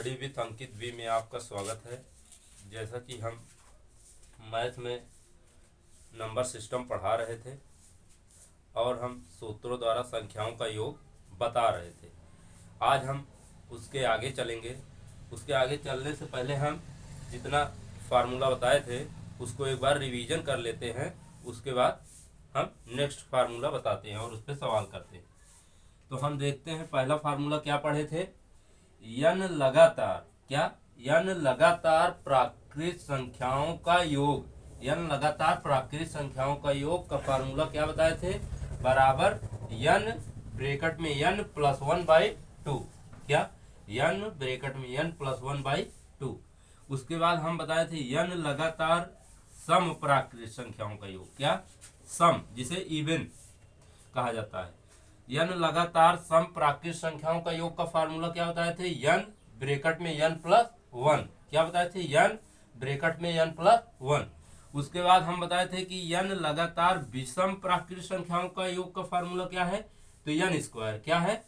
Study with Ankit we में आपका स्वागत है। जैसा कि हम मैथ में नंबर सिस्टम पढ़ा रहे थे और हम सूत्रों द्वारा संख्याओं का योग बता रहे थे, आज हम उसके आगे चलेंगे। उसके आगे चलने से पहले हम जितना फार्मूला बताए थे उसको एक बार रिवीजन कर लेते हैं। उसके बाद हम नेक्स्ट फार्मूला बताते हैं और उस पर सवाल करते हैं। तो हम देखते हैं पहला फार्मूला क्या पढ़े थे। n लगातार n लगातार प्राकृत संख्याओं का योग, n लगातार प्राकृत संख्याओं का योग का फार्मूला क्या बताए थे, बराबर n ब्रैकेट में n प्लस 1/2। क्या n ब्रैकेट में n प्लस 1/2। उसके बाद हम बताए थे n लगातार सम प्राकृत संख्याओं का योग, क्या सम जिसे इवन कहा जाता है। n लगातार सम प्राकृत संख्याओं का योग का फार्मूला क्या बताए थे, n ब्रैकेट में n प्लस 1। क्या बताए थे, n ब्रैकेट में n प्लस 1। उसके बाद हम बताए थे कि n लगातार विषम प्राकृत संख्याओं का योग का फार्मूला क्या है, तो n स्क्वायर। क्या है,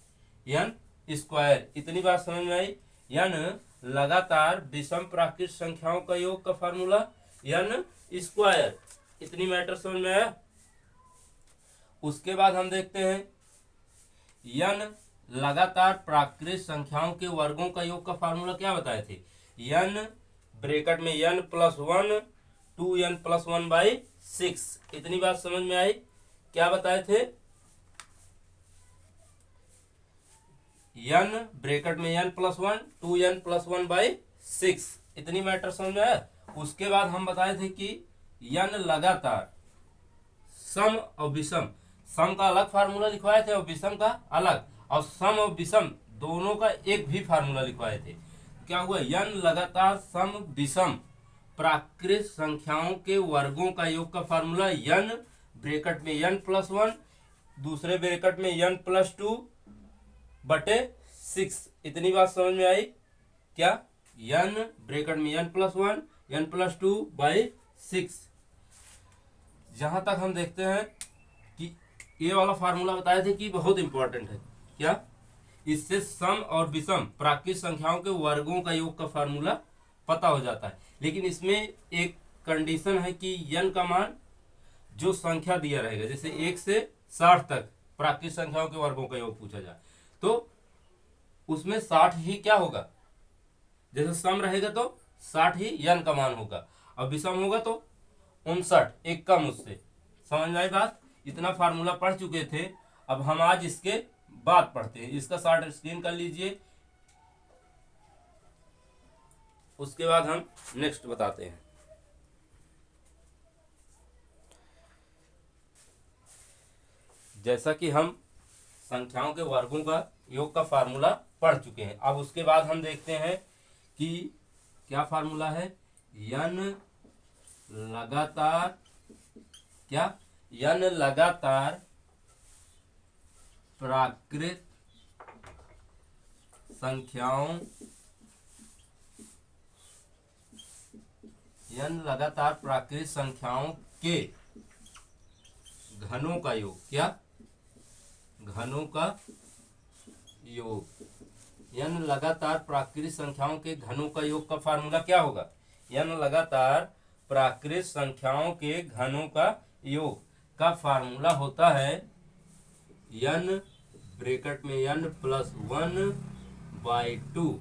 n स्क्वायर। इतनी बात समझ में आई। n लगातार विषम प्राकृत संख्याओं का योग का फार्मूला n स्क्वायर। इतनी मैटर समझ में आया। उसके बाद हम देखते हैं n लगातार प्राकृत संख्याओं के वर्गों का योग का फार्मूला क्या बताए थे, n ब्रैकेट में n प्लस 1 2n प्लस 1/6। इतनी बात समझ में आई। क्या बताए थे, n ब्रैकेट में n प्लस 1 2n प्लस 1/6। इतनी मैटर समझ में आया। उसके बाद हम बताए थे कि n लगातार सम और विषम, सम का अलग फार्मूला लिखवाए थे और विषम का अलग, और सम और विषम दोनों का एक भी फार्मूला लिखवाए थे। क्या हुआ, n लगातार सम विषम प्राकृत संख्याओं के वर्गों का योग का फार्मूला n ब्रैकेट में n प्लस 1 दूसरे ब्रैकेट में n प्लस 2/6। इतनी बात समझ में आई। क्या, n ब्रैकेट में n प्लस 1 n प्लस 2/6। जहां तक हम देखते हैं कि ये वाला फार्मूला बताए थे कि बहुत इंपॉर्टेंट है। क्या, इससे सम और विषम प्राकृत संख्याओं के वर्गों का योग का फार्मूला पता हो जाता है। लेकिन इसमें एक कंडीशन है कि n का मान जो संख्या दिया रहेगा, जैसे 1 से 60 तक प्राकृत संख्याओं के वर्गों का योग पूछा जाए तो उसमें 60 ही क्या होगा, जैसे सम रहेगा तो 60 ही n का मान होगा और विषम होगा तो 59, एक कम उससे। समझ में आई बात। इतना फार्मूला पढ़ चुके थे। अब हम आज इसके बाद पढ़ते हैं। इसका शॉर्ट स्क्रीन कर लीजिए, उसके बाद हम नेक्स्ट बताते हैं। जैसा कि हम संख्याओं के वर्गों का योग का फार्मूला पढ़ चुके हैं, अब उसके बाद हम देखते हैं कि क्या फार्मूला है। n लगातार, क्या, n लगातार प्राकृत संख्याओं, n लगातार प्राकृत संख्याओं के घनों का योग, क्या, घनों का योग। n लगातार प्राकृत संख्याओं के घनों का योग का फार्मूला क्या होगा, n लगातार प्राकृत संख्याओं के घनों का योग का फार्मूला होता है n ब्रैकेट में n प्लस 1/2।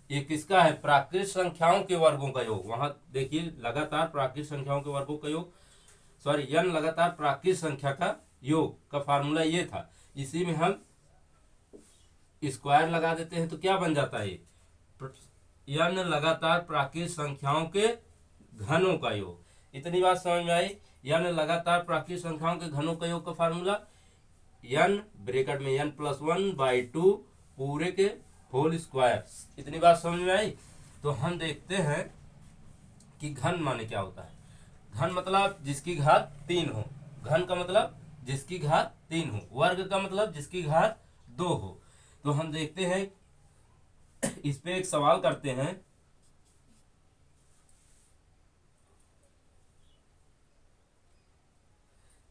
ये किसका है, प्राकृत संख्याओं के वर्गों का योग। वहां देखिए लगातार प्राकृत संख्याओं के वर्गों का योग, सॉरी n लगातार प्राकृत संख्या का योग का फार्मूला ये था। इसी में हम स्क्वायर लगा देते हैं तो क्या बन जाता है, n लगातार प्राकृत संख्याओं के घनों का योग। इतनी बात समझ में आई। n लगातार प्राकृत संख्याओं के घनों का योग का फार्मूला n ब्रैकेट में n प्लस 1/2 पूरे के होल स्क्वायर। इतनी बात समझ में आई। तो हम देखते हैं कि घन माने क्या होता है। घन मतलब जिसकी घात 3 हो, घन का मतलब जिसकी घात 3 हो, वर्ग का मतलब जिसकी घात 2 हो। तो हम देखते हैं, इस पे एक सवाल करते हैं।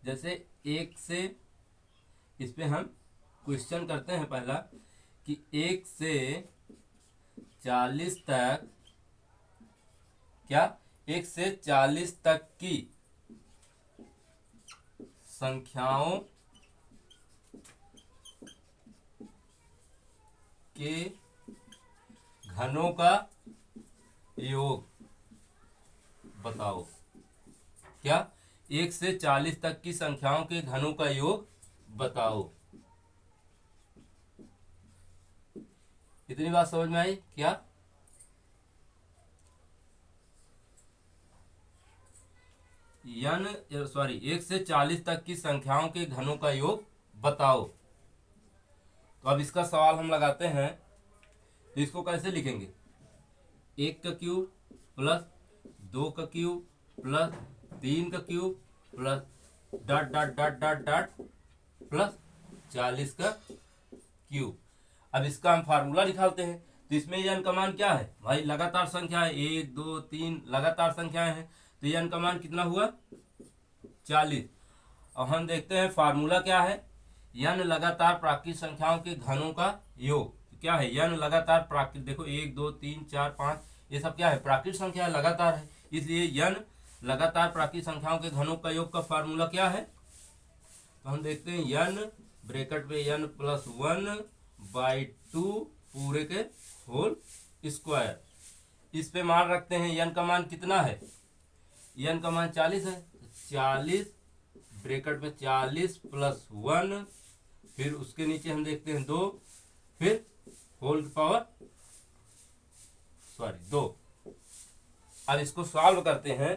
जैसे 1 से, इस पे हम क्वेश्चन करते हैं पहला कि 1 से 40 तक, क्या 1 से 40 तक की संख्याओं के घनों का योग बताओ। क्या 1 से 40 तक की संख्याओं के घनों का योग बताओ। इतनी बात समझ में आई क्या? सॉरी 1 से 40 तक की संख्याओं के घनों का योग बताओ। तो अब इसका सवाल हम लगाते हैं, तो इसको कैसे लिखेंगे? 1 का क्यूब प्लस 2 का क्यूब प्लस 3 का cube plus dot dot dot dot dot plus 40 का क्यूब। अब इसका हम फार्मूला निकालते हैं। तो इसमें n का मान क्या है भाई? लगातार संख्या है, 1 2 3 लगातार संख्याएं हैं, तो n का मान कितना हुआ? 40। और हम देखते हैं फार्मूला क्या है, n लगातार प्राकृतिक संख्याओं के घनों का योग। क्या है? n लगातार प्राकृतिक, देखो 1 2 3 4 5 ये सब क्या है? प्राकृतिक संख्या लगातार है, इसलिए n लगातार प्राकृतिक संख्याओं के घनों का योग का फार्मूला क्या है? तो हम देखते हैं n ब्रैकेट पे n प्लस 1/2 पूरे के होल स्क्वायर। इस पे मान रखते हैं, n का मान कितना है? n का मान 40 है, 40 ब्रैकेट में 40 प्लस 1, फिर उसके नीचे हम देखते हैं 2, फिर होल पावर 2। अब इसको सॉल्व करते हैं,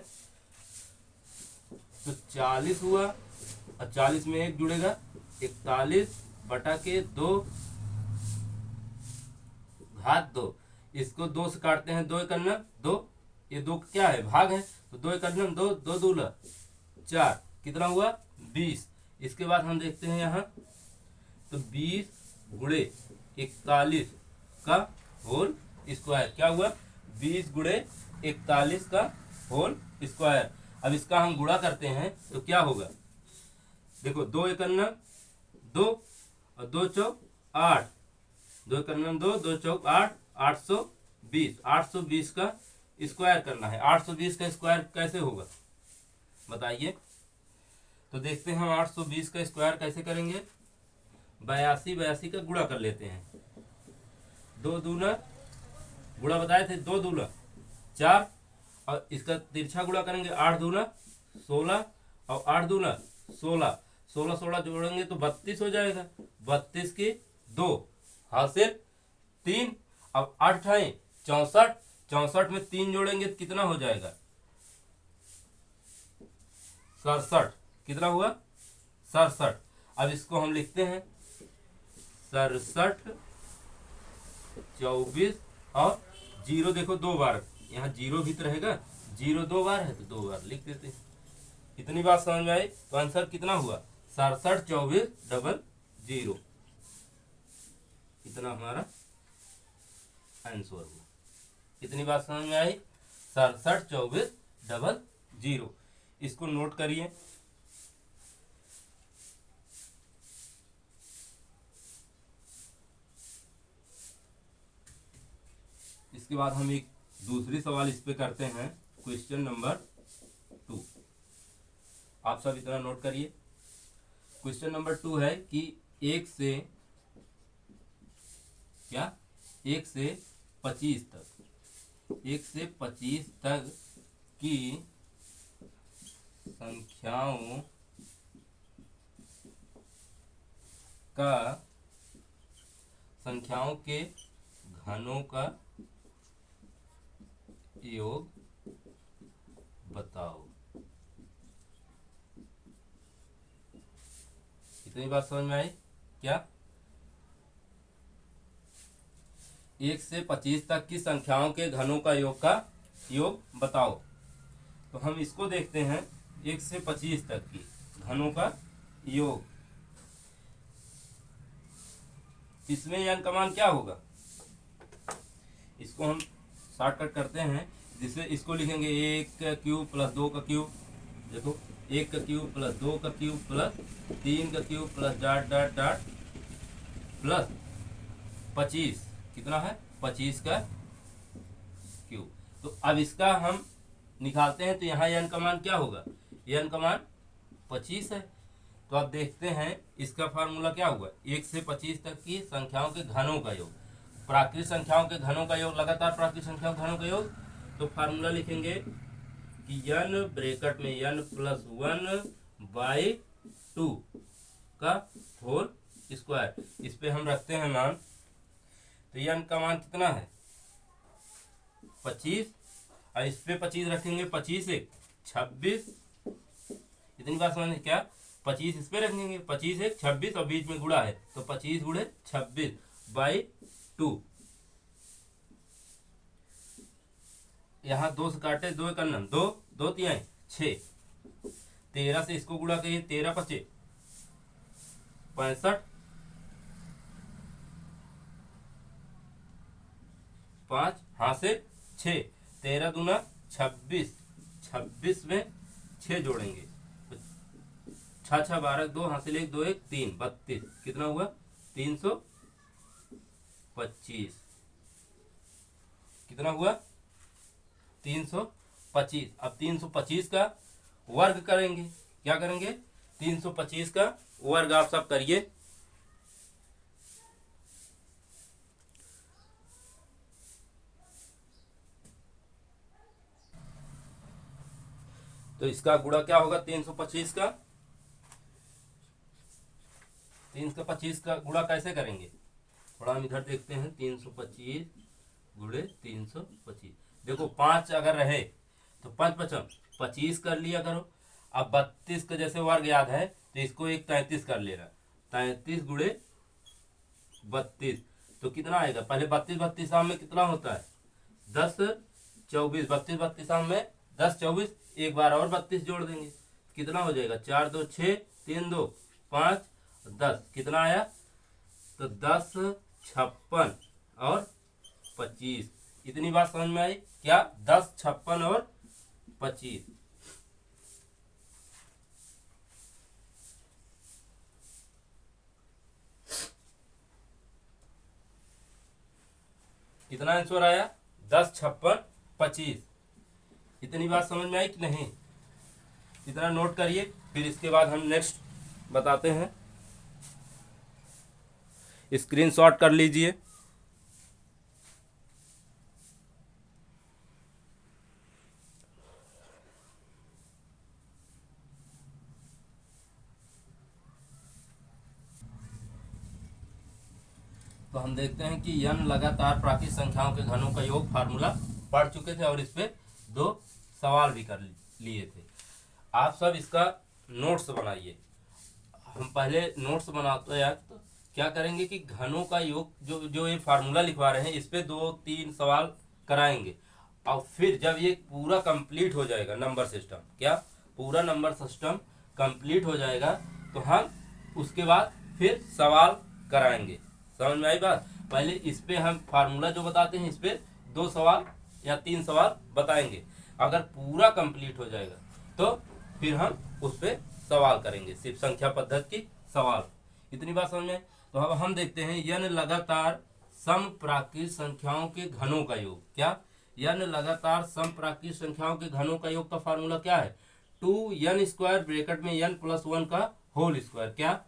तो 40 हुआ और 40 में 1 जुड़ेगा, 41 बटा के 2 घात 2। इसको 2 से काटते हैं, 2 एकम 2, ये 2 क्या है? भाग है, तो 2 एकम 2, 2 दूला 4, कितना हुआ? 20। इसके बाद हम देखते हैं यहाँ, तो 20 गुणे 41 का होल स्क्वायर। क्या हुआ? 20 गुणे 41 का होल स्क्वायर। अब इसका हम गुणा करते हैं तो क्या होगा? देखो 2 एकम 2 और 2 चौक 8, 2 एकम 2, 2 चौक 8, 820। 820 का स्क्वायर करना है। 820 का स्क्वायर कैसे होगा बताइए? तो देखते हैं हम 820 का स्क्वायर कैसे करेंगे। 82 का गुणा कर लेते हैं। 2 दूना गुणा बताए थे, 2 दूना 4, और इसका तिरछा गुणा करेंगे, 8 दूना 16 और 8 दूना 16, 16 16 जोड़ेंगे तो 32 हो जाएगा। 32 की 2 हासिल 3, अब 8 है 64, 64 में 3 जोड़ेंगे तो कितना हो जाएगा? 67। कितना हुआ? 67। अब इसको हम लिखते हैं 67 24 और 0 देखो 2 बार, यहाँ 0 भी तो रहेगा, 0 2 बार है तो 2 बार लिख देते हैं। इतनी बात समझ में आई? तो आंसर कितना हुआ? 67 24 00। इतना हमारा आंसर हुआ। इतनी बात समझ में आई? 67 24 00। इसको नोट करिए। इसके बाद हम एक दूसरी सवाल इस पे करते हैं, क्वेश्चन नंबर 2। आप सब इतना नोट करिए। क्वेश्चन नंबर 2 है कि 1 से 25 तक, 1 से 25 तक की संख्याओं के घनों का योग बताओ। इतनी बात समझ में आई क्या? 1 से 25 तक की संख्याओं के घनों का योग बताओ। तो हम इसको देखते हैं, 1 से 25 तक की घनों का योग। इसमें n का मान क्या होगा? इसको हम शॉर्टकट करते हैं, जिससे इसको लिखेंगे 1 का क्यूब प्लस 2 का क्यूब। देखो 1 का क्यूब प्लस 2 का क्यूब प्लस 3 का cube plus dot dot dot plus 25। कितना है? 25 का तो अब इसका हम निकालते हैं, तो यहाँ n का मान क्या होगा, n का मान 25 है। तो अब देखते हैं इसका फार्मूला क्या हुआ, 1 से 25 तक की संख्याओं के घनों का योग, प्राकृतिक संख्याओं के घनों का योग, लगातार प्राकृतिक संख्याओं के घनों का योग। तो फार्मूला लिखेंगे कि n ब्रैकेट में n प्लस 1/2 का होल स्क्वायर, इस पे हम रखते हैं मान। तो n का मान कितना है 25, और इस पे 25 रखेंगे, 25 एक 26, इतनी बात समझ क्या, 25 इस पे रखेंगे, 25 एक 26 और बीच में गुणा है, तो 25 गुणे 26/2। यहाँ 2 से काटे, 2 का 2, 2 3 6, 13 से इसको गुणा करिए, 13 25 65, 5 हाँ से 6, 13 दूना 26, 26 में 6 जोड़ेंगे, 6 6 12, 2 हासिल 1 2 1 3 32, कितना हुआ 325, कितना हुआ 325। अब 325 का वर्ग करेंगे, क्या करेंगे 325 का वर्ग आप सब करिए। तो इसका गुणा क्या होगा 325 का, 325 का गुणा कैसे करेंगे, थोड़ा हम इधर देखते हैं। 325 गुणे 325, देखो 5 अगर रहे तो 5 5 25 कर लिया करो। अब 32 का जैसे वर्ग याद है तो इसको एक 33 कर लेना, 33 गुणे 32, तो कितना आएगा, पहले 32 32 में कितना होता है 10 24, 32 32 में 10 24, एक बार और 32 जोड़ देंगे, कितना हो जाएगा 4 2 6 3 2 5 10, कितना आया, तो 10 56 और 25, इतनी बात समझ में आई क्या, 10 56 और 25। कितना आंसर आया 10 56 25, इतनी बात समझ में आई कि नहीं, इतना नोट करिए, फिर इसके बाद हम नेक्स्ट बताते हैं। स्क्रीनशॉट कर लीजिए। तो हम देखते हैं कि n लगातार प्राकृतिक संख्याओं के घनों का योग फार्मूला पढ़ चुके थे और इस पे 2 सवाल भी कर लिए थे। आप सब इसका नोट्स बनाइए। हम पहले नोट्स बनाते हैं तो क्या करेंगे कि घनों का योग जो ये फार्मूला लिखवा रहे हैं इस पे 2-3 सवाल कराएंगे, और फिर जब ये पूरा कंप्लीट हो जाएगा नंबर सिस्टम, क्या पूरा नंबर सिस्टम कंप्लीट हो जाएगा तो हम उसके बाद फिर सवाल कराएंगे। समझ में आई बात, पहले इस पे हम फार्मूला जो बताते हैं इस पे 2 सवाल या 3 सवाल बताएंगे, अगर पूरा कंप्लीट हो जाएगा तो फिर हम उस पे सवाल करेंगे, सिर्फ संख्या पद्धति की सवाल, इतनी बात समझ में। तो अब हम देखते हैं n लगातार सम प्राकृतिक संख्याओं के घनों का योग, क्या n लगातार सम प्राकृतिक संख्याओं के घनों का योग का फार्मूला क्या है, 2n² ब्रैकेट में n प्लस 1 का होल स्क्वायर, क्या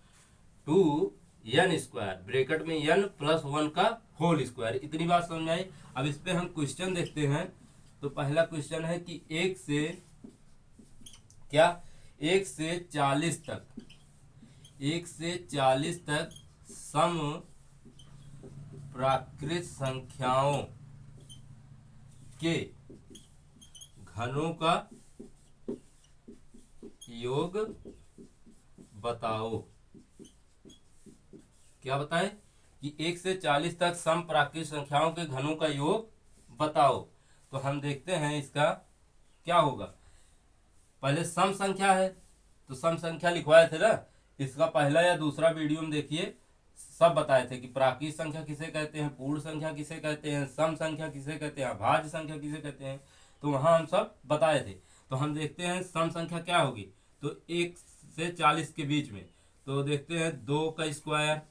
2n² ब्रैकेट में n प्लस 1 का होल स्क्वायर, इतनी बात समझ में आई। अब इस पे हम क्वेश्चन देखते हैं। तो पहला क्वेश्चन है कि 1 से 40 तक, 1 से 40 तक सम प्राकृतिक संख्याओं के घनों का योग बताओ। क्या बताए कि 1 से 40 तक सम प्राकृतिक संख्याओं के घनों का योग बताओ। तो हम देखते हैं इसका क्या होगा, पहले सम संख्या है तो सम संख्या लिखवाए थे ना, इसका पहला या दूसरा वीडियो में देखिए, सब बताए थे कि प्राकृतिक संख्या किसे कहते हैं, पूर्ण संख्या किसे कहते हैं, सम संख्या किसे कहते हैं, अभाज्य संख्या किसे कहते हैं, तो वहां हम सब बताए थे। तो हम देखते हैं सम संख्या क्या होगी, तो 1 से 40 के बीच में, तो देखते हैं 2 का स्क्वायर,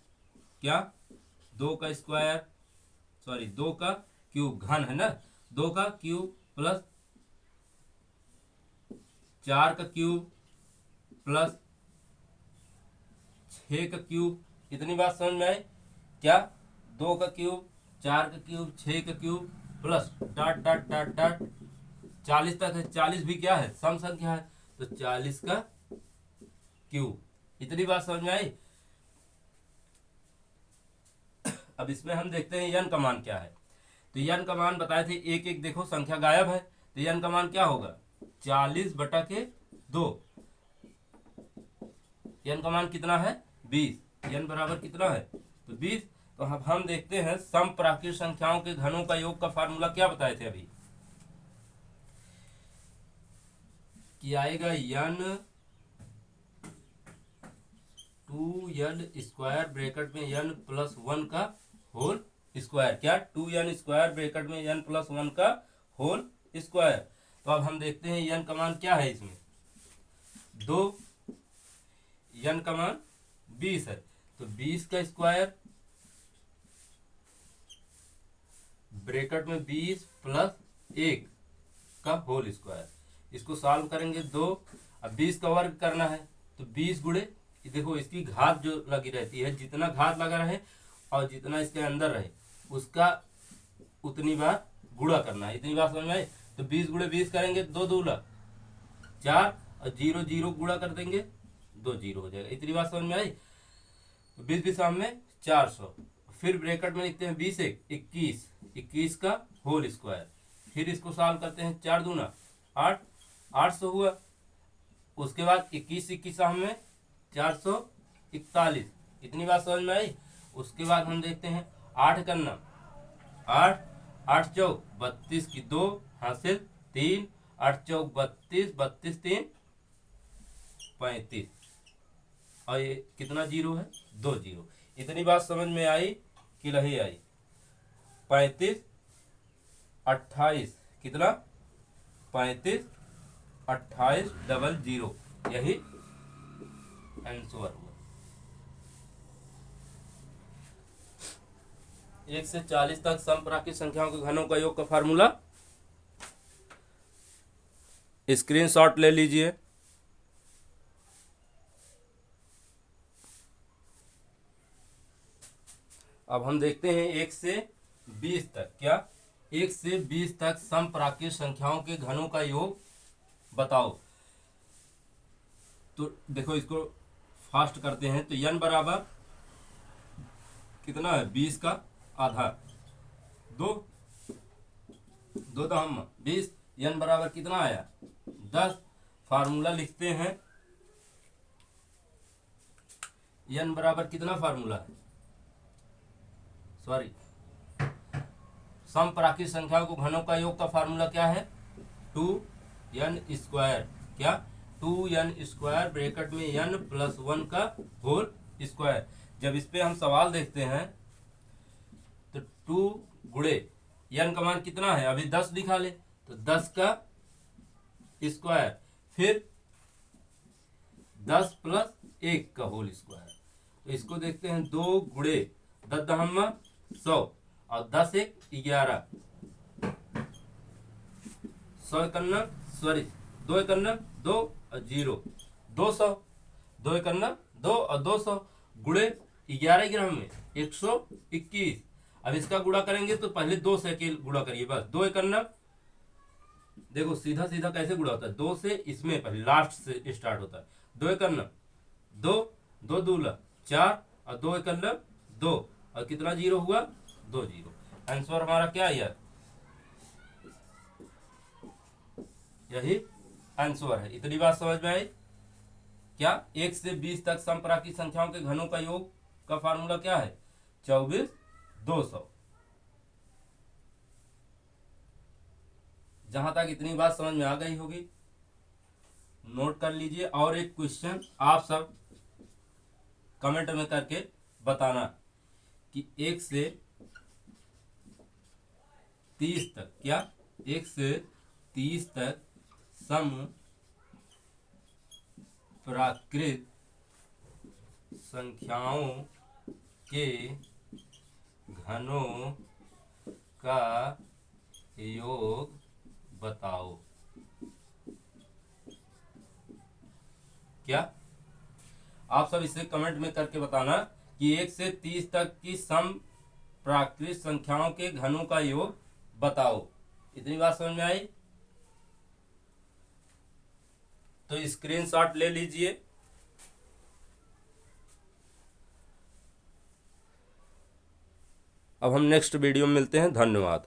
क्या 2 का स्क्वायर, सॉरी 2 का क्यूब, घन है ना, 2 का क्यूब प्लस 4 का क्यूब प्लस 6 का क्यूब। इतनी बात समझ में आई क्या? 2 का क्यूब, 4 का क्यूब, 6 का cube plus dot dot dot dot 40 तक है। 40 भी क्या है? सम संख्या है, तो 40 का क्यूब। इतनी बात समझ में आई। अब इसमें हम देखते हैं यन का मान क्या है। तो यन का मान बताए थे, एक एक देखो संख्या गायब है, तो यन का मान क्या होगा? 40/2। यन का मान कितना है? 20। यन बराबर कितना है? तो 20। तो अब हम देखते हैं समप्राकृत संख्याओं के घनों का योग का फार्मूला क्या बताए थे अभी, कि आएगा यन 2n² ब्रैकेट में n+1 का होल स्क्वायर। क्या? 2n² ब्रैकेट में n+1 का होल स्क्वायर। तो अब हम देखते हैं n का मान क्या है इसमें? 2। n का मान 20 है, तो 20 का स्क्वायर ब्रैकेट में 20 + 1 का होल स्क्वायर। इसको सॉल्व करेंगे 2। अब 20 का वर्ग करना है, तो 20 गुणे, देखो इसकी घात जो लगी रहती है, जितना घात लगा रहे और जितना इसके अंदर रहे उसका उतनी बार गुणा करना है। इतनी बात समझ में आई। तो 20 गुणे 20 करेंगे, 2 दूला 4 और 0 0 गुणा कर देंगे, 2 0 हो जाएगा। इतनी बात समझ में आई। तो 20 भी सामने 400। फिर ब्रैकेट में लिखते हैं 20 1 21, 21 का होल स्क्वायर। फिर इसको सॉल्व करते हैं, 4 दूना 8, 800 हुआ। उसके बाद 21 21 में 441। इतनी बात समझ में आई। उसके बाद हम देखते हैं 8 करना, 8 8 चौक 32 की 2 हासिल 3, 8 चौक 32, 32 3 35, और ये कितना जीरो है? 2 जीरो। इतनी बात समझ में आई कि नहीं आई? 35 28 कितना? 35 28 00, यही आंसर हुआ। 1 से 40 तक समप्राकृत संख्याओं के घनों का योग का फार्मूला स्क्रीनशॉट ले लीजिए। अब हम देखते हैं 1 से 20 तक। क्या? 1 से 20 तक समप्राकृत संख्याओं के घनों का योग बताओ। तो देखो इसको फास्ट करते हैं। तो n बराबर कितना है? 20 का आधा, 2 2 तो हम 20। n बराबर कितना आया? 10। फार्मूला लिखते हैं। n बराबर कितना फार्मूला है? सॉरी, समप्राकृत संख्याओं को घनों का योग का फार्मूला क्या है? 2n²। क्या? 2n² ब्रैकेट में n+1 का होल स्क्वायर। जब इस पे हम सवाल देखते हैं तो 2 गुणे n का मान कितना है? अभी 10 लिखा ले, तो 10 का स्क्वायर, फिर 10 + 1 का होल स्क्वायर। तो इसको देखते हैं, 2 गुणे 10 दहम्मा 100 और 10 1 11, 100 एकन्ना, सॉरी 2 एकन्ना 2 और 0 200, 2 एकन्ना 2 और 200 गुणे 11 ग्राम में 121। अब इसका गुणा करेंगे तो पहले 2 से अकेले गुणा करिए, बस 2 एकन्ना, देखो सीधा सीधा कैसे गुणा होता है? 2 से इसमें पहले लास्ट से स्टार्ट होता है। 2 एकन्ना 2, 2 दूला 4 और 2 एकन्ना 2, और कितना जीरो हुआ? 2 जीरो। आंसर हमारा क्या है यार? यही आंसर है। इतनी बात समझ में आई क्या? 1 से 20 तक समप्राकृत संख्याओं के घनों का योग का फार्मूला क्या है? 24 200। जहां तक इतनी बात समझ में आ गई होगी, नोट कर लीजिए। और एक क्वेश्चन आप सब कमेंट में करके बताना कि 1 से 30 तक, क्या 1 से 30 तक सम प्राकृत संख्याओं के घनों का योग बताओ। क्या आप सब इसे कमेंट में करके बताना कि 1 से 30 तक की सम प्राकृत संख्याओं के घनों का योग बताओ। इतनी बात समझ में आई? तो स्क्रीनशॉट ले लीजिए। अब हम नेक्स्ट वीडियो में मिलते हैं। धन्यवाद।